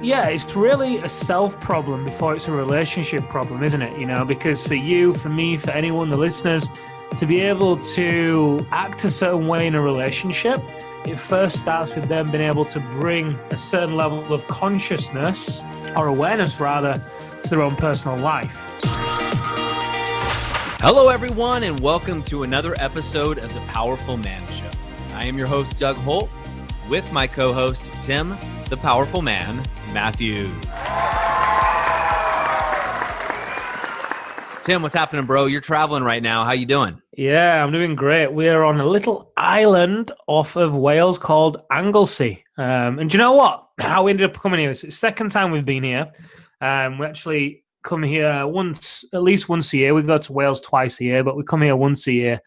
Yeah, it's really a self problem before it's a relationship problem, isn't it? Because for you, for me, for anyone, the listeners, to be able to act a certain way in a relationship, it first starts with them being able to bring a certain level of consciousness or awareness, rather, to their own personal life. Hello, everyone, and welcome to another episode of The Powerful Man Show. I am your host, Doug Holt, with my co-host, Tim, the Powerful Man, Matthews. Tim, what's happening, bro? You're traveling right now. How you doing? Yeah, I'm doing great. We're on a little island off of Wales called Anglesey. And do you know what? How we ended up coming here. It's the second time we've been here. We actually come here at least once a year. We go to Wales twice a year, but we come here once a year.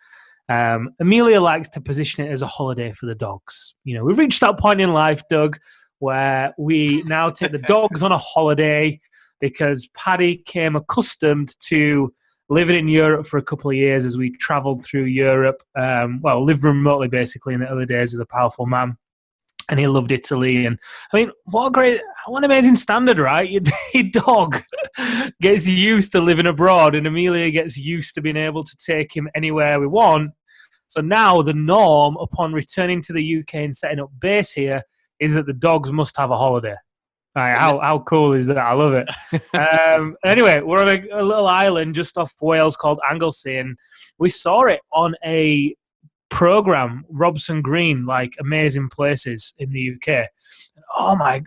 Amelia likes to position it as a holiday for the dogs. We've reached that point in life, Doug, where we now take the dogs on a holiday because Paddy came accustomed to living in Europe for a couple of years as we traveled through Europe. Lived remotely basically in the early days of The Powerful Man. And he loved Italy. And I mean, what an amazing standard, right? Your dog gets used to living abroad, and Amelia gets used to being able to take him anywhere we want. So now the norm upon returning to the UK and setting up base here is that the dogs must have a holiday. Right, how cool is that? I love it. Anyway, we're on a little island just off Wales called Anglesey, and we saw it on a program, Robson Green, like Amazing Places in the UK. Oh my!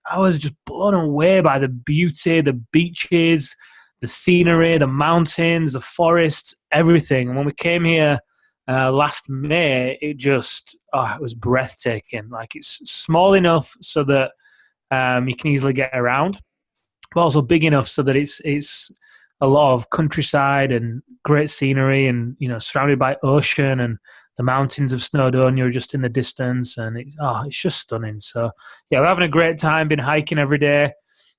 I was just blown away by the beauty, the beaches, the scenery, the mountains, the forests, everything. And when we came here last May, it was breathtaking. Like, it's small enough so that you can easily get around, but also big enough so that it's a lot of countryside and great scenery, and surrounded by ocean, and the mountains of Snowdonia are just in the distance, and it's just stunning. So yeah, we're having a great time. Been hiking every day,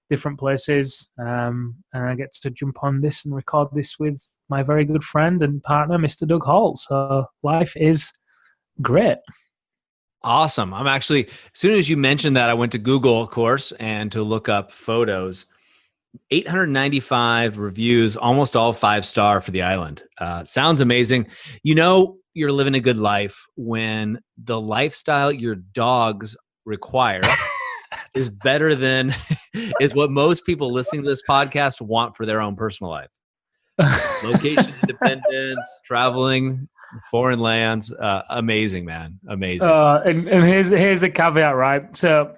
different places, and I get to jump on this and record this with my very good friend and partner, Mr. Doug Holt. So life is great. Awesome. I'm actually, as soon as you mentioned that, I went to Google, of course, and to look up photos. 895 reviews, almost all 5-star for the island. Sounds amazing. You're living a good life when the lifestyle your dogs require is better than is what most people listening to this podcast want for their own personal life. Location independence, traveling, foreign lands. Amazing, man. Amazing. And here's the caveat, right? So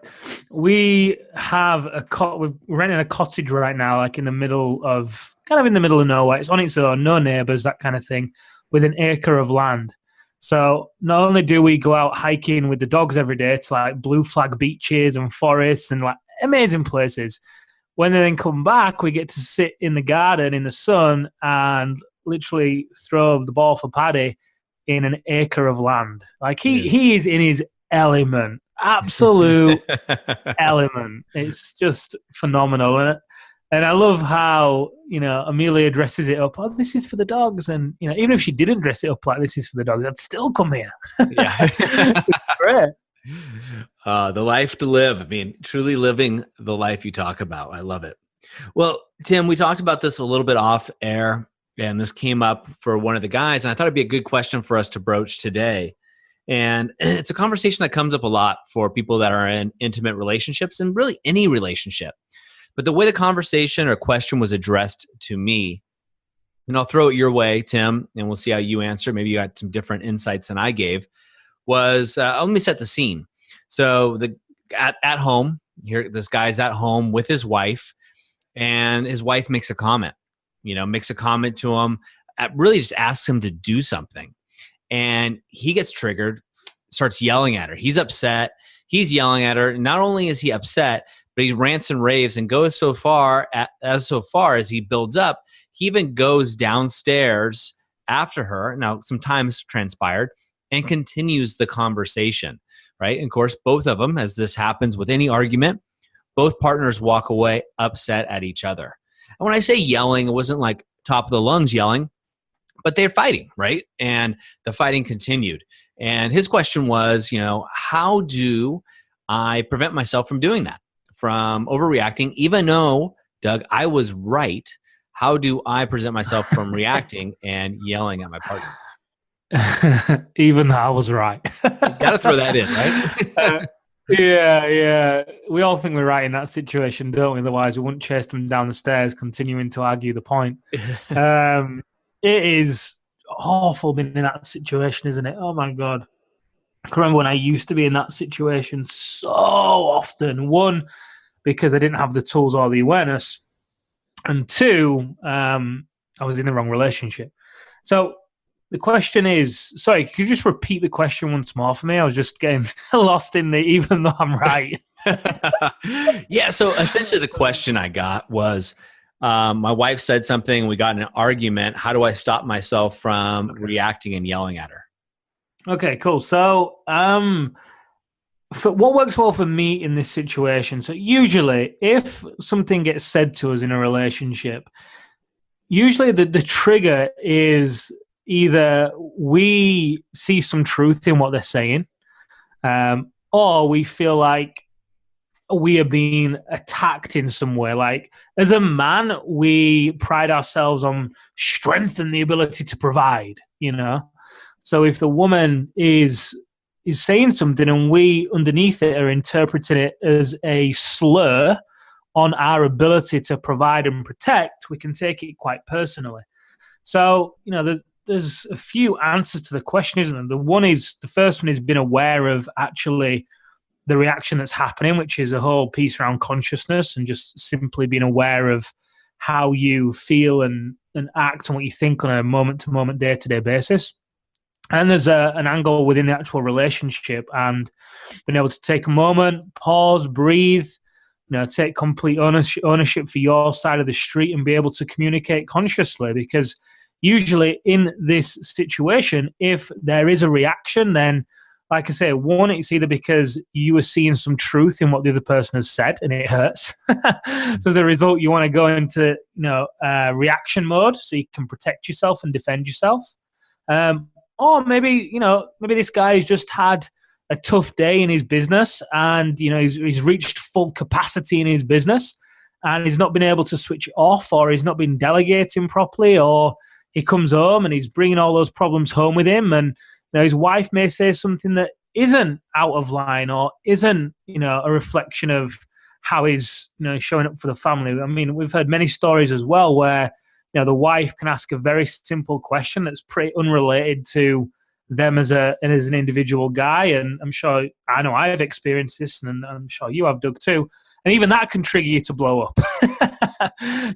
we have we're renting a cottage right now, like in the middle of nowhere. It's on its own, no neighbors, that kind of thing, with an acre of land. So not only do we go out hiking with the dogs every day to like blue flag beaches and forests and like amazing places, when they then come back, we get to sit in the garden in the sun and literally throw the ball for Paddy in an acre of land. Like he is in his element, absolute element. It's just phenomenal. And I love how, Amelia dresses it up. Oh, this is for the dogs. And, even if she didn't dress it up like this is for the dogs, I'd still come here. Yeah. It's great. The life to live. I mean, truly living the life you talk about. I love it. Well, Tim, we talked about this a little bit off air, and this came up for one of the guys, and I thought it'd be a good question for us to broach today. And it's a conversation that comes up a lot for people that are in intimate relationships, and really any relationship. But the way the conversation or question was addressed to me, and I'll throw it your way, Tim, and we'll see how you answer. Maybe you got some different insights than I gave, was let me set the scene. So at home, here, this guy's at home with his wife, and his wife makes a comment, to him, really just asks him to do something. And he gets triggered, starts yelling at her. He's upset. He's yelling at her. Not only is he upset, but he rants and raves and goes so far as he builds up. He even goes downstairs after her. Now, some time's transpired, and continues the conversation, right? And of course, both of them, as this happens with any argument, both partners walk away upset at each other. And when I say yelling, it wasn't like top of the lungs yelling, but they're fighting, right? And the fighting continued. And his question was, how do I prevent myself from doing that? from overreacting, even though, Doug, I was right? How do I present myself from reacting and yelling at my partner? Even though I was right. You got to throw that in, right? Yeah. We all think we're right in that situation, don't we? Otherwise, we wouldn't chase them down the stairs, continuing to argue the point. It is awful being in that situation, isn't it? Oh my God. I can remember when I used to be in that situation so often. One, because I didn't have the tools or the awareness. And two, I was in the wrong relationship. So the question is, sorry, could you just repeat the question once more for me? I was just getting lost in the, even though I'm right. Yeah. So essentially the question I got was, my wife said something, we got in an argument. How do I stop myself from reacting and yelling at her? Okay, cool. So, for what works well for me in this situation? So usually if something gets said to us in a relationship, usually the trigger is either we see some truth in what they're saying, or we feel like we are being attacked in some way. Like as a man, we pride ourselves on strength and the ability to provide, you know? So if the woman is saying something and we underneath it are interpreting it as a slur on our ability to provide and protect, we can take it quite personally. So, you know, there's a few answers to the question, isn't there? The first one is being aware of actually the reaction that's happening, which is a whole piece around consciousness and just simply being aware of how you feel and act and what you think on a moment-to-moment, day-to-day basis. And there's an angle within the actual relationship and being able to take a moment, pause, breathe, you know, take complete ownership for your side of the street and be able to communicate consciously. Because usually in this situation, if there is a reaction, then like I say, one, it's either because you are seeing some truth in what the other person has said and it hurts. So as a result, you want to go into, reaction mode so you can protect yourself and defend yourself. Or maybe this guy's just had a tough day in his business and, he's reached full capacity in his business and he's not been able to switch off, or he's not been delegating properly, or he comes home and he's bringing all those problems home with him, and his wife may say something that isn't out of line or isn't, a reflection of how he's, showing up for the family. I mean, we've heard many stories as well where, the wife can ask a very simple question that's pretty unrelated to them as an individual guy. And I know I've experienced this, and I'm sure you have, Doug, too. And even that can trigger you to blow up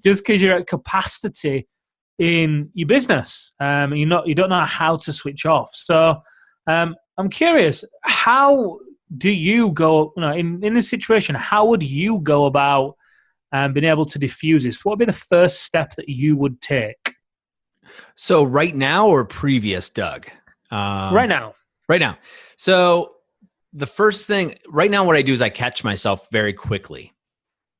just because you're at capacity in your business. You don't know how to switch off. So I'm curious, how do you go, in this situation, how would you go about being able to diffuse this? What would be the first step that you would take? So right now or previous, Doug? Right now. Right now. So the first thing, right now what I do is I catch myself very quickly,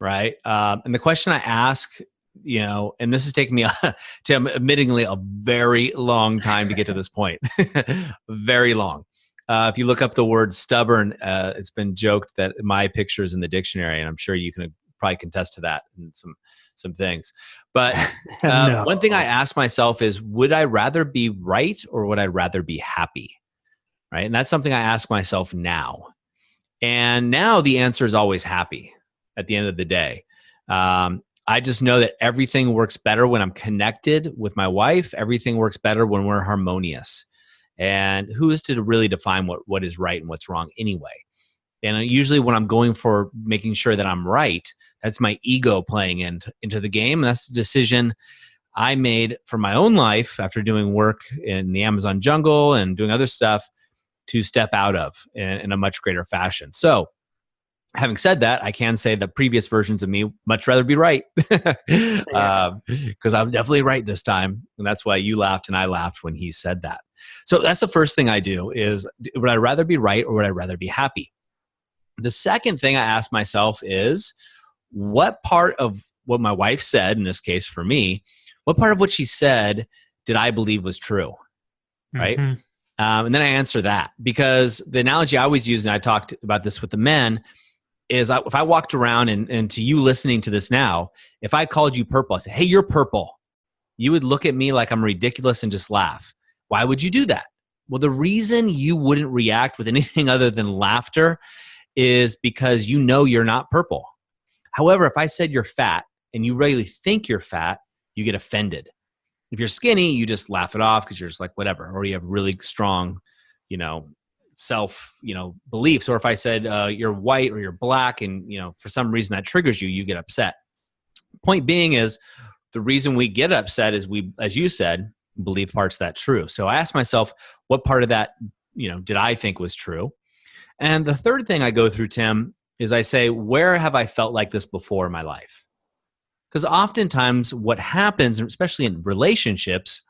right? And the question I ask, and this has taken me, admittingly, a very long time to get to this point. Very long. If you look up the word stubborn, it's been joked that my picture is in the dictionary, and I'm sure you can probably contest to that and some things. But No. One thing I ask myself is, would I rather be right or would I rather be happy? Right. And that's something I ask myself now. And now the answer is always happy at the end of the day. I just know that everything works better when I'm connected with my wife. Everything works better when we're harmonious. And who is to really define what is right and what's wrong anyway? And usually when I'm going for making sure that I'm right, that's my ego playing into the game. And that's a decision I made for my own life after doing work in the Amazon jungle and doing other stuff to step out of in a much greater fashion. So having said that, I can say the previous versions of me much rather be right, because I'm definitely right this time. And that's why you laughed and I laughed when he said that. So that's the first thing I do is, would I rather be right or would I rather be happy? The second thing I ask myself is, what part of what my wife said, in this case for me, what part of what she said did I believe was true? Right? Mm-hmm. And then I answer that, because the analogy I always use, and I talked about this with the men, is if I walked around and to you listening to this now, if I called you purple, I said, hey, you're purple, you would look at me like I'm ridiculous and just laugh. Why would you do that? Well, the reason you wouldn't react with anything other than laughter is because you know you're not purple. However, if I said you're fat and you really think you're fat, you get offended. If you're skinny, you just laugh it off because you're just like, whatever, or you have really strong, self, beliefs. Or if I said you're white or you're black and, for some reason that triggers you, you get upset. Point being is the reason we get upset is we, as you said, believe parts of that true. So I asked myself, what part of that, did I think was true? And the third thing I go through, Tim, is I say, where have I felt like this before in my life? Because oftentimes what happens, especially in relationships,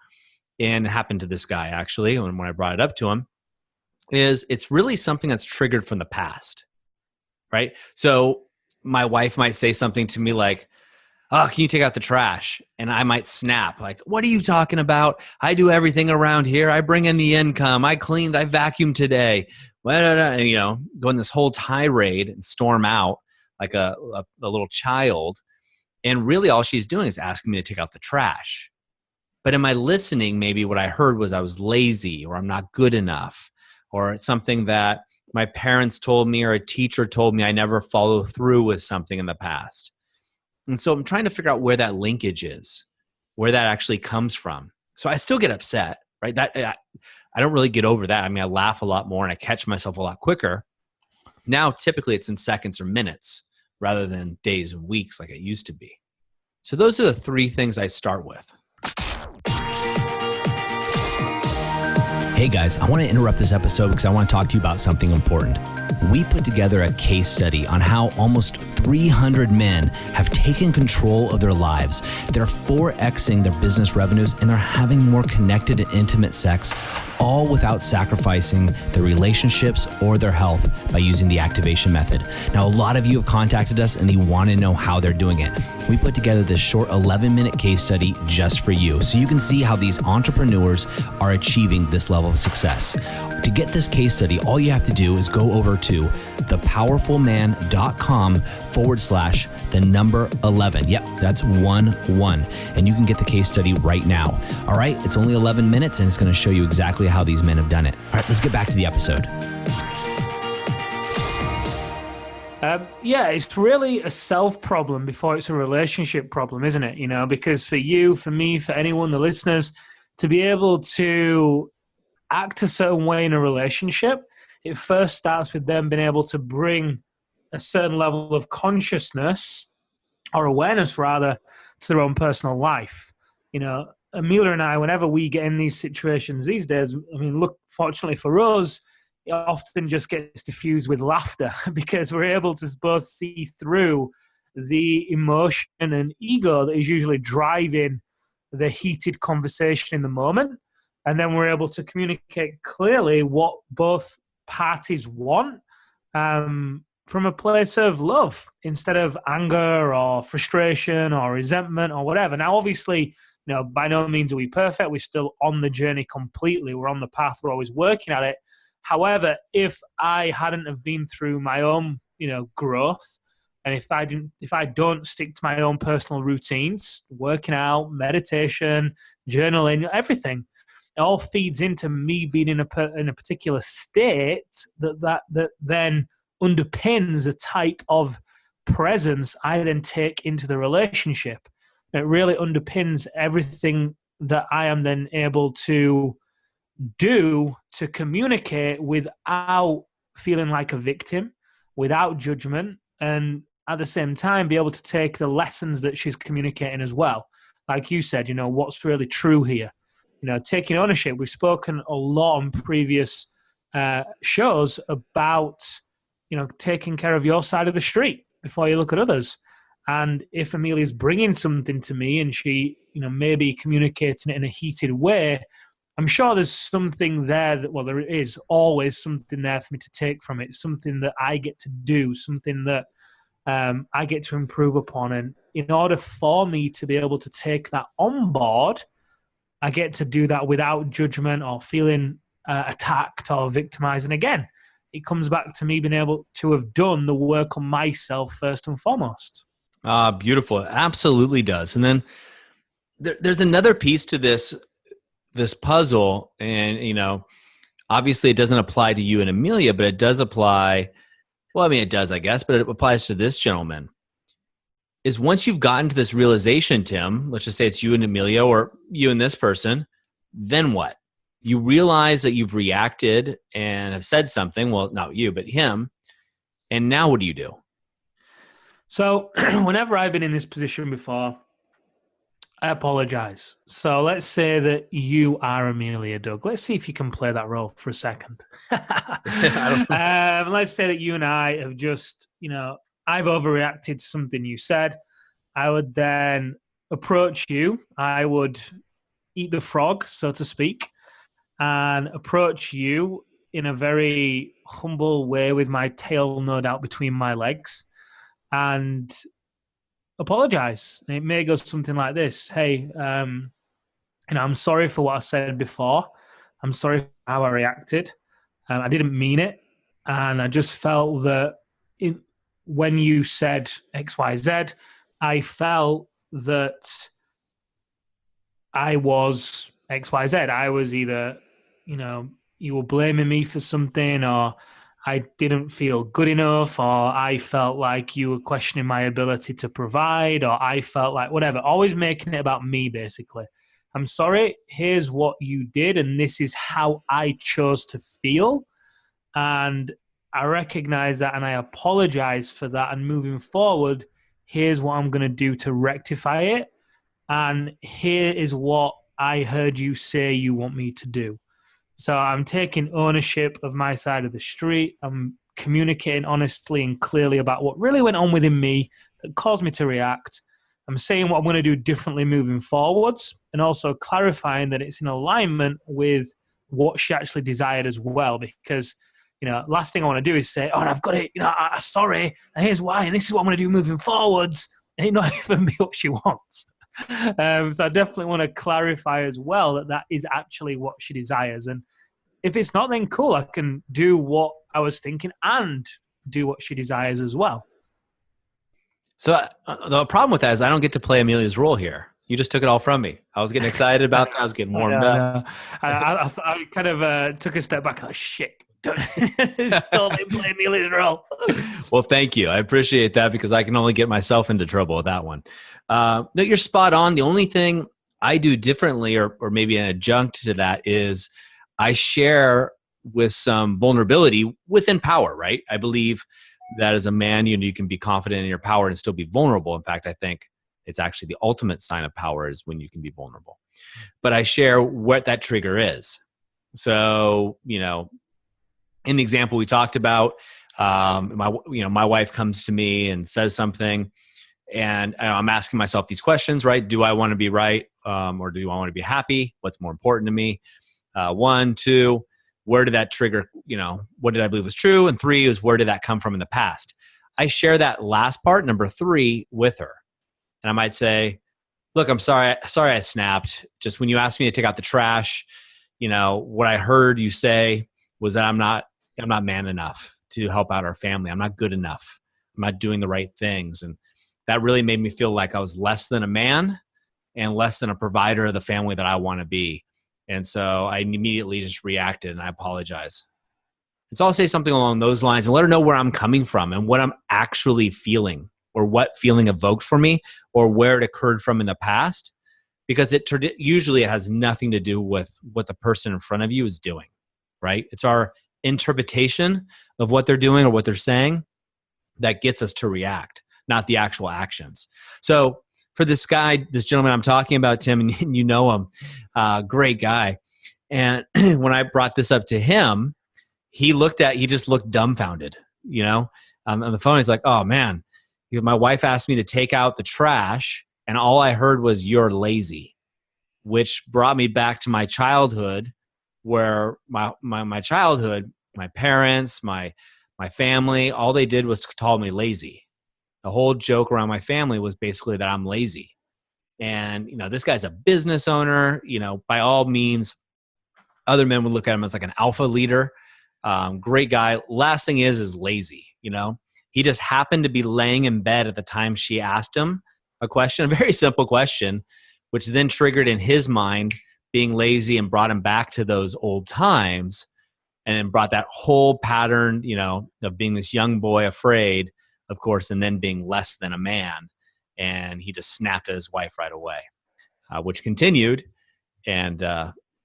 and it happened to this guy actually, when I brought it up to him, is it's really something that's triggered from the past, right? So my wife might say something to me like, oh, can you take out the trash? And I might snap like, what are you talking about? I do everything around here. I bring in the income. I cleaned, I vacuumed today. And, go in this whole tirade and storm out like a little child. And really all she's doing is asking me to take out the trash. But in my listening, maybe what I heard was I was lazy or I'm not good enough, or it's something that my parents told me or a teacher told me I never follow through with something in the past. And so I'm trying to figure out where that linkage is, where that actually comes from. So I still get upset, right? That I don't really get over that. I mean, I laugh a lot more and I catch myself a lot quicker. Now, typically it's in seconds or minutes rather than days and weeks like it used to be. So those are the three things I start with. Hey guys, I want to interrupt this episode because I want to talk to you about something important. We put together a case study on how almost 300 men have taken control of their lives. They're 4Xing their business revenues and they're having more connected and intimate sex, all without sacrificing their relationships or their health by using the activation method. Now, a lot of you have contacted us and they want to know how they're doing it. We put together this short 11-minute case study just for you, so you can see how these entrepreneurs are achieving this level of success. To get this case study, all you have to do is go over to thepowerfulman.com/11. Yep, that's 11. And you can get the case study right now. All right, it's only 11 minutes and it's going to show you exactly how these men have done it. All right, let's get back to the episode. It's really a self problem before it's a relationship problem, isn't it? Because for you, for me, for anyone, the listeners, to be able to act a certain way in a relationship, it first starts with them being able to bring a certain level of consciousness or awareness, rather, to their own personal life. Amelia and I, whenever we get in these situations these days, look, fortunately for us, it often just gets diffused with laughter because we're able to both see through the emotion and ego that is usually driving the heated conversation in the moment. And then we're able to communicate clearly what both parties want from a place of love instead of anger or frustration or resentment or whatever. Now, obviously, by no means are we perfect. We're still on the journey completely. We're on the path. We're always working at it. However, if I hadn't have been through my own, growth, and if I don't stick to my own personal routines, working out, meditation, journaling, everything, it all feeds into me being in a particular state that then underpins a type of presence I then take into the relationship. It really underpins everything that I am then able to do to communicate without feeling like a victim, without judgment, and at the same time be able to take the lessons that she's communicating as well. Like you said, what's really true here. Taking ownership. We've spoken a lot on previous shows about, taking care of your side of the street before you look at others. And if Amelia's bringing something to me and she, maybe communicating it in a heated way, I'm sure there's something there there is always something there for me to take from it, something that I get to do, something that I get to improve upon. And in order for me to be able to take that on board, I get to do that without judgment or feeling attacked or victimized. And again, it comes back to me being able to have done the work on myself first and foremost. Beautiful. It absolutely does. And then there's another piece to this puzzle, and obviously it doesn't apply to you and Amelia, but it does apply. Well, I mean, it does, I guess, but it applies to this gentleman. Is once you've gotten to this realization, Tim, let's just say it's you and Amelia or you and this person, then what? You realize that you've reacted and have said something. Well, not you, but him. And now what do you do? So whenever I've been in this position before, I apologize. So let's say that you are Amelia, Doug. Let's see if you can play that role for a second. Let's say that you and I have just, I've overreacted to something you said. I would then approach you. I would eat the frog, so to speak, and approach you in a very humble way with my tail no doubt between my legs and apologize. It may go something like this. Hey, I'm sorry for what I said before. I'm sorry for how I reacted. I didn't mean it. And I just felt that when you said X, Y, Z, I felt that I was X, Y, Z. I was either, you were blaming me for something, or I didn't feel good enough, or I felt like you were questioning my ability to provide, or I felt like whatever, always making it about me, basically. I'm sorry, here's what you did, and this is how I chose to feel. And I recognize that, and I apologize for that. And moving forward, here's what I'm going to do to rectify it. And here is what I heard you say you want me to do. So I'm taking ownership of my side of the street. I'm communicating honestly and clearly about what really went on within me that caused me to react. I'm saying what I'm going to do differently moving forwards, and also clarifying that it's in alignment with what she actually desired as well. Because, last thing I want to do is say, oh, I've got it, I'm sorry, and here's why, and this is what I'm going to do moving forwards. And it not even be what she wants. So I definitely want to clarify as well that is actually what she desires. And if it's not, then cool, I can do what I was thinking and do what she desires as well. So the problem with that is I don't get to play Amelia's role here. You just took it all from me. I was getting excited about that. I was getting warmed up. I kind of took a step back. Like, shit, don't play Amelia's role. Well, thank you. I appreciate that, because I can only get myself into trouble with that one. No, you're spot on. The only thing I do differently, or maybe an adjunct to that, is I share with some vulnerability within power, right? I believe that as a man, you can be confident in your power and still be vulnerable. In fact, I think it's actually the ultimate sign of power is when you can be vulnerable. But I share what that trigger is. So, in the example we talked about, my wife comes to me and says something, and I'm asking myself these questions, right? Do I want to be right, or do I want to be happy? What's more important to me? 1, 2, where did that trigger, what did I believe was true? And 3 is, where did that come from in the past? I share that last part, number 3, with her. And I might say, look, I'm sorry I snapped. Just when you asked me to take out the trash, what I heard you say was that I'm not man enough to help out our family. I'm not good enough. I'm not doing the right things. And that really made me feel like I was less than a man and less than a provider of the family that I want to be. And so I immediately just reacted, and I apologize. And so I'll say something along those lines and let her know where I'm coming from and what I'm actually feeling, or what feeling evoked for me, or where it occurred from in the past, because usually it has nothing to do with what the person in front of you is doing, right? It's our interpretation of what they're doing or what they're saying that gets us to react, not the actual actions. So for this gentleman I'm talking about, Tim, and you know him, great guy. And when I brought this up to him, he just looked dumbfounded, on the phone. He's like, oh man, my wife asked me to take out the trash, and all I heard was, you're lazy, which brought me back to my childhood, where my childhood, my parents, my family, all they did was call me lazy. The whole joke around my family was basically that I'm lazy. And, this guy's a business owner, by all means, other men would look at him as like an alpha leader. Great guy. Last thing is lazy. He just happened to be laying in bed at the time she asked him a question, a very simple question, which then triggered in his mind being lazy and brought him back to those old times, and then brought that whole pattern, of being this young boy afraid, of course, and then being less than a man. And he just snapped at his wife right away, which continued. And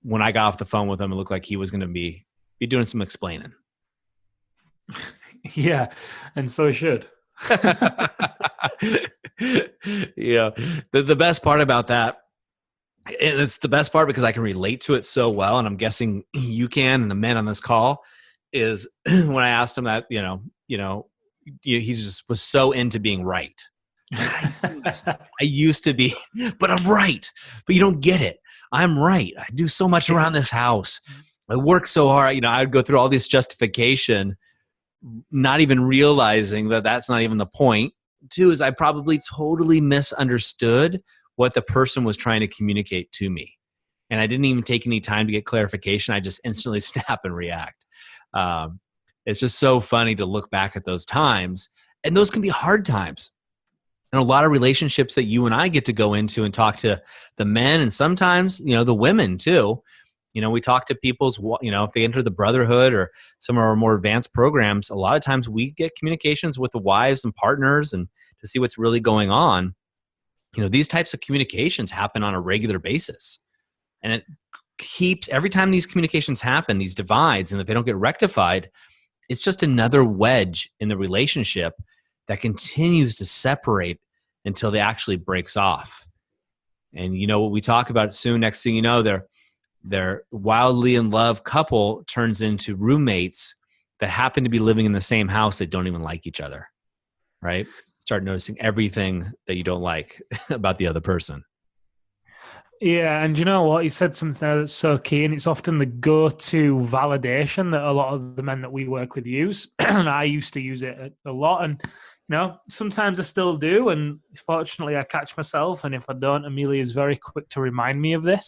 when I got off the phone with him, it looked like he was going to be doing some explaining. Yeah, and so he should. The best part about that, and it's the best part because I can relate to it so well, and I'm guessing you can, and the men on this call, is when I asked him that, he just was so into being right. I used to be, but I'm right. But you don't get it. I'm right. I do so much around this house. I work so hard. I would go through all this justification, not even realizing that that's not even the point. Two is I probably totally misunderstood what the person was trying to communicate to me. And I didn't even take any time to get clarification. I just instantly snap and react. It's just so funny to look back at those times. And those can be hard times. And a lot of relationships that you and I get to go into and talk to the men, and sometimes, the women too. We talk to people's, if they enter the brotherhood or some of our more advanced programs, a lot of times we get communications with the wives and partners and to see what's really going on. These types of communications happen on a regular basis. And it keeps, every time these communications happen, these divides, and if they don't get rectified, it's just another wedge in the relationship that continues to separate until it actually breaks off. And what we talk about soon, next thing you know, their wildly in love couple turns into roommates that happen to be living in the same house that don't even like each other, right? Start noticing everything that you don't like about the other person. Yeah, and you know what? You said something that's so key, and it's often the go-to validation that a lot of the men that we work with use. And I used to use it a lot, and sometimes I still do. And fortunately, I catch myself, and if I don't, Amelia is very quick to remind me of this.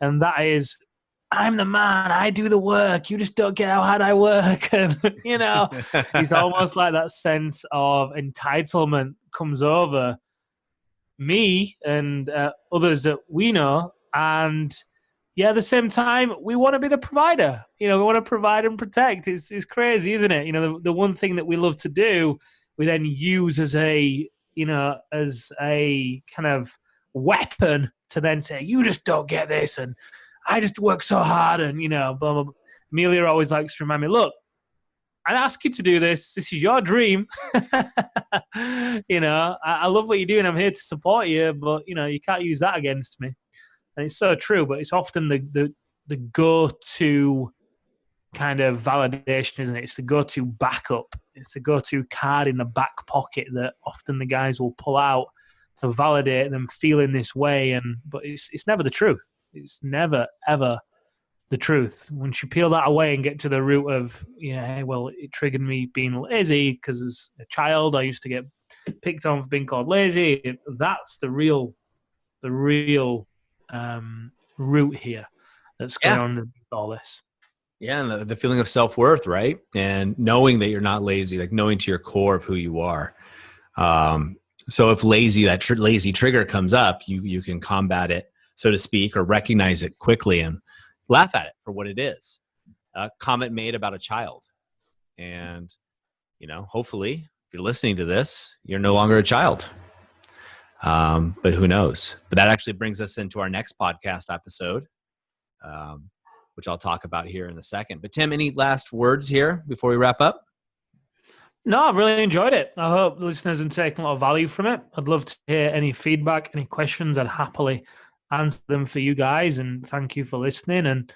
And that is, I'm the man. I do the work. You just don't get how hard I work. And it's almost like that sense of entitlement comes over me and others that we know. And at the same time, we want to be the provider. We want to provide and protect. It's crazy, isn't it? The one thing that we love to do, we then use as a kind of weapon to then say, you just don't get this, and I just work so hard, and blah, blah, blah. Amelia always likes to remind me, look, I ask you to do this. This is your dream. I love what you do, and I'm here to support you, but you can't use that against me. And it's so true, but it's often the go-to kind of validation, isn't it? It's the go-to backup. It's the go-to card in the back pocket that often the guys will pull out to validate them feeling this way. But it's never the truth. It's never, ever the truth. Once you peel that away and get to the root of, well, it triggered me being lazy because as a child I used to get picked on for being called lazy. That's the real root here that's going on with all this. Yeah, and the feeling of self-worth, right? And knowing that you're not lazy, like knowing to your core of who you are. So if that lazy trigger comes up, you can combat it, so to speak, or recognize it quickly and laugh at it for what it is. A comment made about a child. And, hopefully, if you're listening to this, you're no longer a child. But who knows? But that actually brings us into our next podcast episode, which I'll talk about here in a second. But Tim, any last words here before we wrap up? No, I've really enjoyed it. I hope the listeners have taken a lot of value from it. I'd love to hear any feedback, any questions. I'd happily answer them for you guys. And thank you for listening. And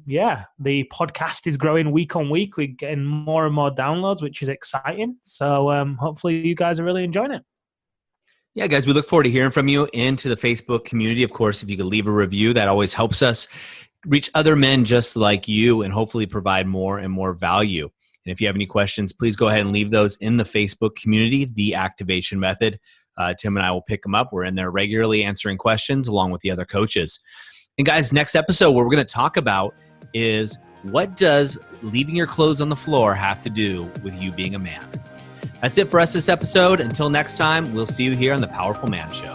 the podcast is growing week on week. We're getting more and more downloads, which is exciting. So hopefully you guys are really enjoying it. Yeah, guys, we look forward to hearing from you into the Facebook community. Of course, if you could leave a review, that always helps us reach other men just like you and hopefully provide more and more value. And if you have any questions, please go ahead and leave those in the Facebook community, The Activation Method. Tim and I will pick them up. We're in there regularly answering questions along with the other coaches. And guys, next episode, what we're going to talk about is what does leaving your clothes on the floor have to do with you being a man? That's it for us this episode. Until next time, we'll see you here on The Powerful Man Show.